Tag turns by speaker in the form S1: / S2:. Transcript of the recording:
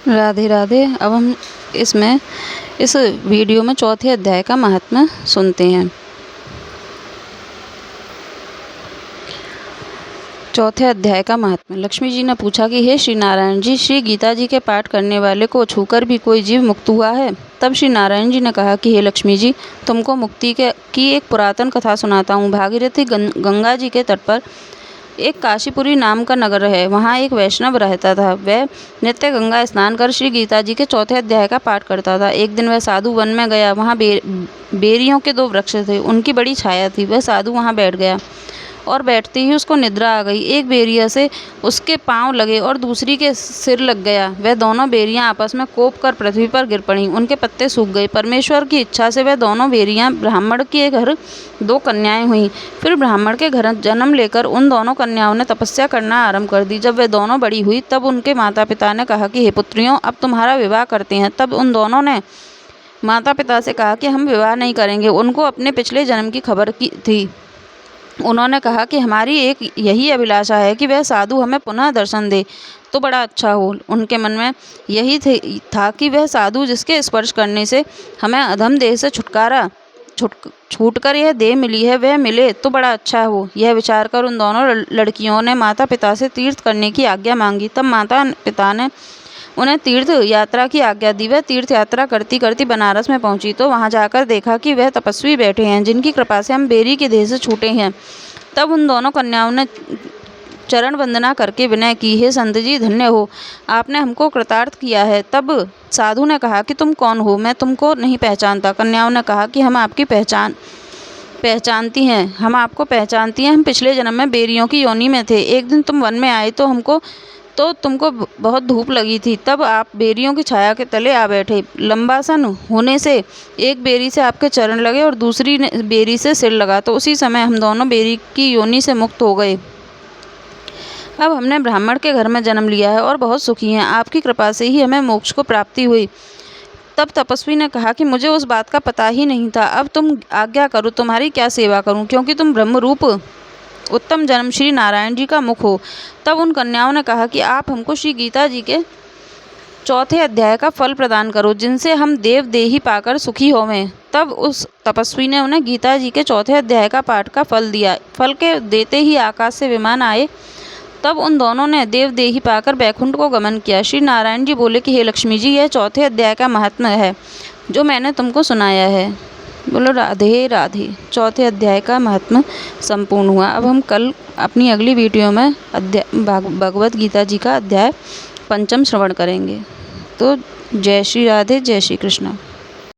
S1: राधे राधे। अब हम इसमें इस वीडियो में चौथे अध्याय का महात्म्य सुनते हैं। चौथे अध्याय का महात्म्य। लक्ष्मी जी ने पूछा कि हे श्री नारायण जी, श्री गीता जी के पाठ करने वाले को छूकर भी कोई जीव मुक्त हुआ है? तब श्री नारायण जी ने कहा कि हे लक्ष्मी जी, तुमको मुक्ति की एक पुरातन कथा सुनाता हूँ। भागीरथी गंगा जी के तट पर एक काशीपुरी नाम का नगर है। वहाँ एक वैष्णव रहता था। वह नित्य गंगा स्नान कर श्री गीता जी के चौथे अध्याय का पाठ करता था। एक दिन वह साधु वन में गया। वहाँ बेरियों के 2 वृक्ष थे, उनकी बड़ी छाया थी। वह साधु वहाँ बैठ गया और बैठते ही उसको निद्रा आ गई। एक बेरिया से उसके पांव लगे और दूसरी के सिर लग गया। वह दोनों बेरियां आपस में कोप कर पृथ्वी पर गिर पड़ीं। उनके पत्ते सूख गए। परमेश्वर की इच्छा से वह दोनों बेरियां ब्राह्मण के घर 2 कन्याएं हुईं। फिर ब्राह्मण के घर जन्म लेकर उन दोनों कन्याओं ने तपस्या करना आरंभ कर दी। जब वह दोनों बड़ी हुई तब उनके माता पिता ने कहा कि हे पुत्रियों, अब तुम्हारा विवाह करते हैं। तब उन दोनों ने माता पिता से कहा कि हम विवाह नहीं करेंगे। उनको अपने पिछले जन्म की खबर थी। उन्होंने कहा कि हमारी एक यही अभिलाषा है कि वह साधु हमें पुनः दर्शन दे तो बड़ा अच्छा हो। उनके मन में यही था कि वह साधु जिसके स्पर्श करने से हमें अधम देह से छूटकर यह देह मिली है, वह मिले तो बड़ा अच्छा हो। यह विचार कर उन दोनों लड़कियों ने माता पिता से तीर्थ करने की आज्ञा मांगी। तब माता पिता ने उन्हें तीर्थ यात्रा की आज्ञा दी। वह तीर्थ यात्रा करती करती बनारस में पहुंची तो वहां जाकर देखा कि वह तपस्वी बैठे हैं, जिनकी कृपा से हम बेरी के देह से छूटे हैं। तब उन दोनों कन्याओं ने चरण वंदना करके विनय की, हे संत जी, धन्य हो, आपने हमको कृतार्थ किया है। तब साधु ने कहा कि तुम कौन हो? मैं तुमको नहीं पहचानता। कन्याओं ने कहा कि हम आपकी पहचानती हैं। हम आपको पहचानती हैं। हम पिछले जन्म में बेरियों की योनि में थे। एक दिन तुम वन में आए तो तुमको बहुत धूप लगी थी। तब आप बेरियों की छाया के तले आ बैठे। लंबासन होने से एक बेरी से आपके चरण लगे और दूसरी बेरी से सिर लगा, तो उसी समय हम दोनों बेरी की योनि से मुक्त हो गए। अब हमने ब्राह्मण के घर में जन्म लिया है और बहुत सुखी हैं। आपकी कृपा से ही हमें मोक्ष को प्राप्ति हुई। तब तपस्वी ने कहा कि मुझे उस बात का पता ही नहीं था। अब तुम आज्ञा करो, तुम्हारी क्या सेवा करूं, क्योंकि तुम ब्रह्मरूप उत्तम जन्म श्री नारायण जी का मुख हो। तब उन कन्याओं ने कहा कि आप हमको श्री गीता जी के चौथे अध्याय का फल प्रदान करो, जिनसे हम देव देही पाकर सुखी होवें। तब उस तपस्वी ने उन्हें गीता जी के चौथे अध्याय का पाठ का फल दिया। फल के देते ही आकाश से विमान आए। तब उन दोनों ने देव देही पाकर बैकुंठ को गमन किया। श्री नारायण जी बोले कि हे लक्ष्मी जी, यह चौथे अध्याय का महात्म्य है जो मैंने तुमको सुनाया है। बोलो राधे राधे। चौथे अध्याय का महात्म्य संपूर्ण हुआ। अब हम कल अपनी अगली वीडियो में भगवत गीता जी का अध्याय 5 श्रवण करेंगे। तो जय श्री राधे, जय श्री कृष्ण।